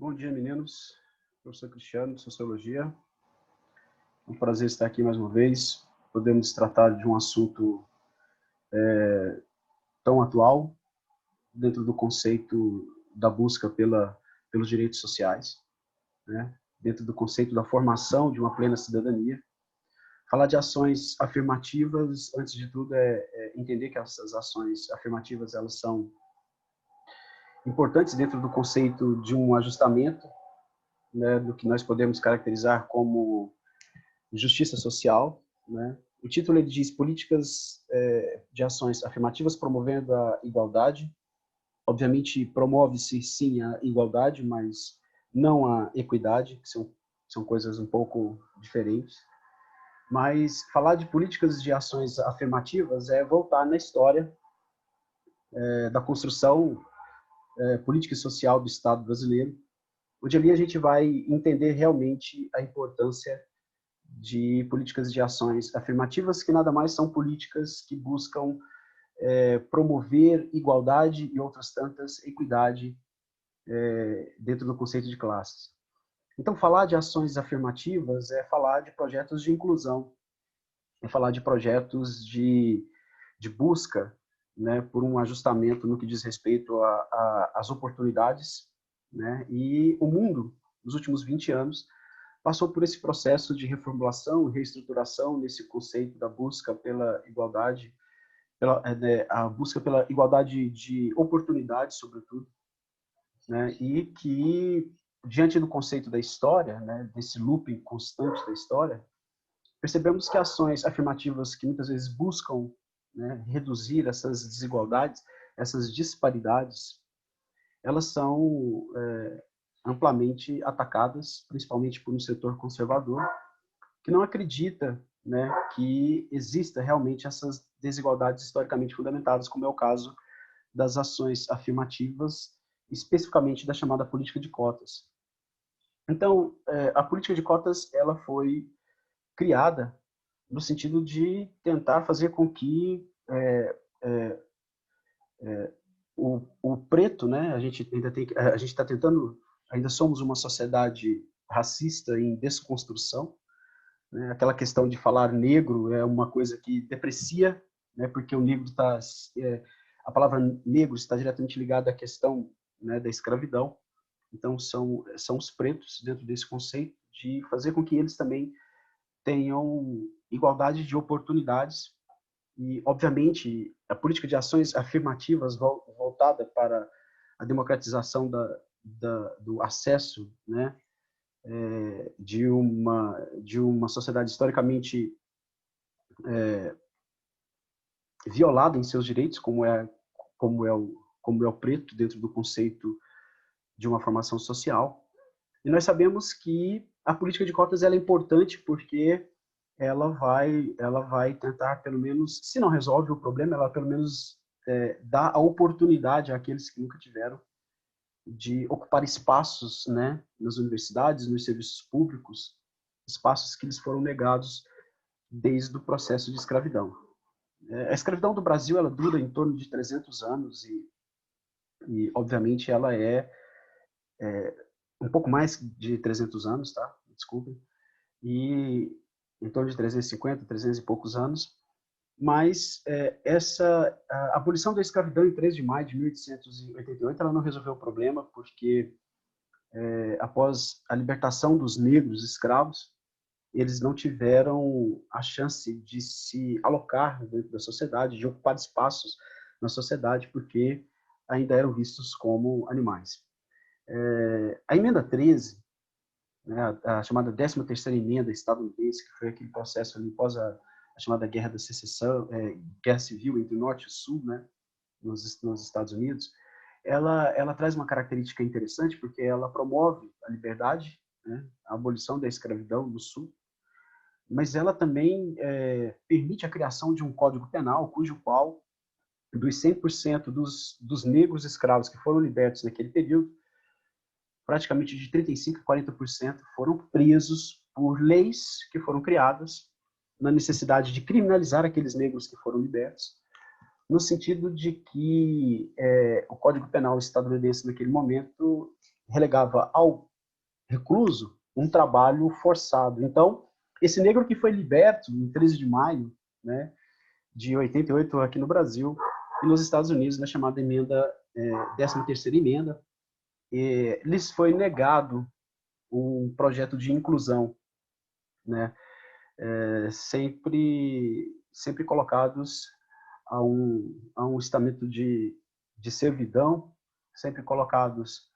Bom dia, meninos. Professor Cristiano, de Sociologia. É um prazer estar aqui mais uma vez. Podemos tratar de um assunto tão atual, dentro do conceito da busca pelos direitos sociais, né? Dentro do conceito da formação de uma plena cidadania. Falar de ações afirmativas, antes de tudo, é entender que essas ações afirmativas elas são importantes dentro do conceito de um ajustamento, né, do que nós podemos caracterizar como justiça social, né? O título ele diz políticas de ações afirmativas promovendo a igualdade. Obviamente promove-se sim a igualdade, mas não a equidade, que são coisas um pouco diferentes. Mas falar de políticas de ações afirmativas é voltar na história da construção política e social do Estado brasileiro, onde ali a gente vai entender realmente a importância de políticas de ações afirmativas, que nada mais são políticas que buscam promover igualdade e outras tantas equidade dentro do conceito de classes. Então, falar de ações afirmativas é falar de projetos de inclusão, é falar de projetos de busca, né, por um ajustamento no que diz respeito às oportunidades, né, e o mundo, nos últimos 20 anos, passou por esse processo de reformulação e reestruturação nesse conceito da busca pela igualdade, a busca pela igualdade de oportunidades, sobretudo, né, e que, diante do conceito da história, né, desse looping constante da história, percebemos que ações afirmativas que muitas vezes buscam, né, reduzir essas desigualdades, essas disparidades, elas são amplamente atacadas, principalmente por um setor conservador, que não acredita, né, que exista realmente essas desigualdades historicamente fundamentadas, como é o caso das ações afirmativas, especificamente da chamada política de cotas. Então, a política de cotas ela foi criada no sentido de tentar fazer com que o preto, né, a gente está tentando, ainda somos uma sociedade racista em desconstrução, né? Aquela questão de falar negro é uma coisa que deprecia, né, porque o negro está, a palavra negro está diretamente ligada à questão, né, da escravidão. Então são os pretos dentro desse conceito de fazer com que eles também tenham igualdade de oportunidades e, obviamente, a política de ações afirmativas voltada para a democratização do acesso, né, de uma sociedade historicamente violada em seus direitos, como é o preto dentro do conceito de uma formação social. E nós sabemos que a política de cotas ela é importante porque ela vai tentar, pelo menos, se não resolve o problema, ela pelo menos dá a oportunidade àqueles que nunca tiveram de ocupar espaços, né, nas universidades, nos serviços públicos, espaços que lhes foram negados desde o processo de escravidão. A escravidão do Brasil ela dura em torno de 300 anos e obviamente, ela é um pouco mais de 300 anos, tá? Desculpem. E em torno de 350, 300 e poucos anos. Mas a abolição da escravidão em 3 de maio de 1888 ela não resolveu o problema, porque após a libertação dos negros escravos, eles não tiveram a chance de se alocar dentro da sociedade, de ocupar espaços na sociedade, porque ainda eram vistos como animais. A emenda 13, né, a chamada 13ª emenda estadunidense, que foi aquele processo ali após a chamada Guerra da Secessão, Guerra Civil entre o Norte e o Sul, né, nos Estados Unidos, ela traz uma característica interessante porque ela promove a liberdade, né, a abolição da escravidão no Sul, mas ela também permite a criação de um código penal cujo qual, dos 100% dos negros escravos que foram libertos naquele período, praticamente de 35% a 40% foram presos por leis que foram criadas na necessidade de criminalizar aqueles negros que foram libertos, no sentido de que o Código Penal estadunidense naquele momento relegava ao recluso um trabalho forçado. Então, esse negro que foi liberto em 13 de maio, né, de 88 aqui no Brasil e nos Estados Unidos, na chamada emenda, 13ª emenda, lhes foi negado um projeto de inclusão, né, sempre colocados a um estamento de servidão, sempre colocados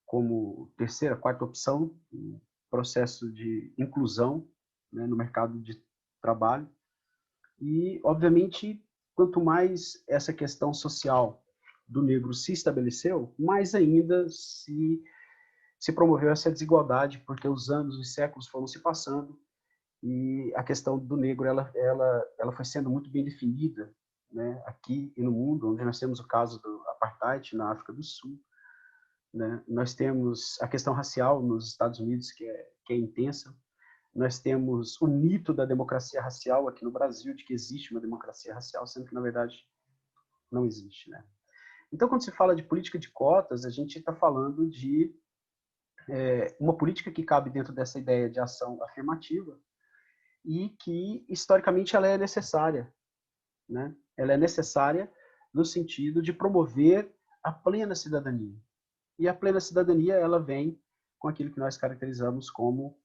como terceira, quarta opção, um processo de inclusão, né, no mercado de trabalho. E, obviamente, quanto mais essa questão social do negro se estabeleceu, mais ainda se promoveu essa desigualdade, porque os anos, os séculos foram se passando e a questão do negro ela foi sendo muito bem definida, né, aqui e no mundo, onde nós temos o caso do apartheid na África do Sul, né? Nós temos a questão racial nos Estados Unidos, que é intensa. Nós temos o mito da democracia racial aqui no Brasil, de que existe uma democracia racial, sendo que, na verdade, não existe, né? Então, quando se fala de política de cotas, a gente está falando de uma política que cabe dentro dessa ideia de ação afirmativa e que, historicamente, ela é necessária, né? Ela é necessária no sentido de promover a plena cidadania. E a plena cidadania, ela vem com aquilo que nós caracterizamos como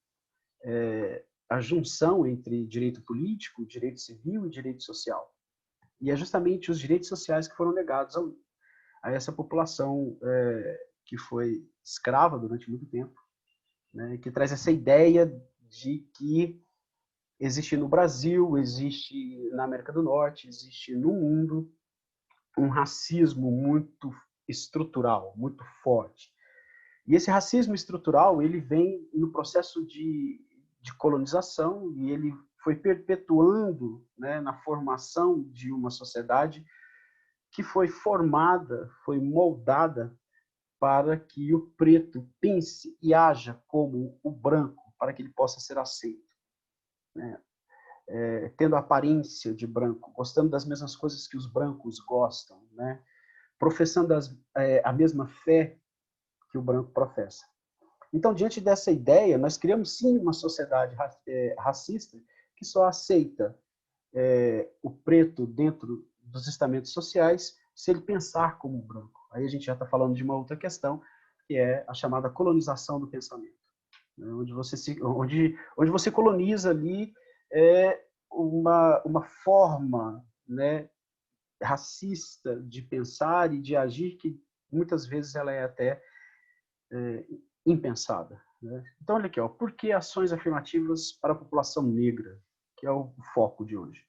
a junção entre direito político, direito civil e direito social. E é justamente os direitos sociais que foram negados a essa população que foi escrava durante muito tempo, né, que traz essa ideia de que existe no Brasil, existe na América do Norte, existe no mundo um racismo muito estrutural, muito forte. E esse racismo estrutural, ele vem no processo de colonização e ele foi perpetuando, né, na formação de uma sociedade que foi formada, foi moldada para que o preto pense e haja como o branco, para que ele possa ser aceito, né? Tendo a aparência de branco, gostando das mesmas coisas que os brancos gostam, né? Professando a mesma fé que o branco professa. Então, diante dessa ideia, nós criamos sim uma sociedade racista que só aceita o preto dentro dos estamentos sociais se ele pensar como branco. Aí a gente já está falando de uma outra questão, que é a chamada colonização do pensamento, né? Onde você coloniza ali uma forma, né, racista de pensar e de agir que muitas vezes ela é até impensada, né? Então, olha aqui, ó, por que ações afirmativas para a população negra, que é o foco de hoje?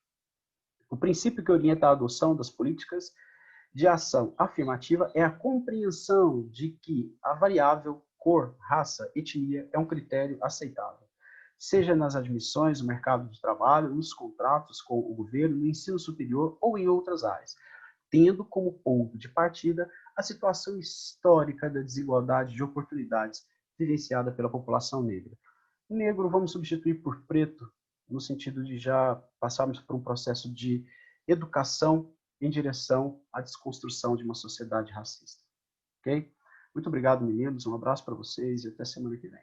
O princípio que orienta a adoção das políticas de ação afirmativa é a compreensão de que a variável cor, raça, etnia é um critério aceitável, seja nas admissões no mercado de trabalho, nos contratos com o governo, no ensino superior ou em outras áreas, tendo como ponto de partida a situação histórica da desigualdade de oportunidades vivenciada pela população negra. Negro vamos substituir por preto, no sentido de já passarmos por um processo de educação em direção à desconstrução de uma sociedade racista. Ok? Muito obrigado, meninos. Um abraço para vocês e até semana que vem.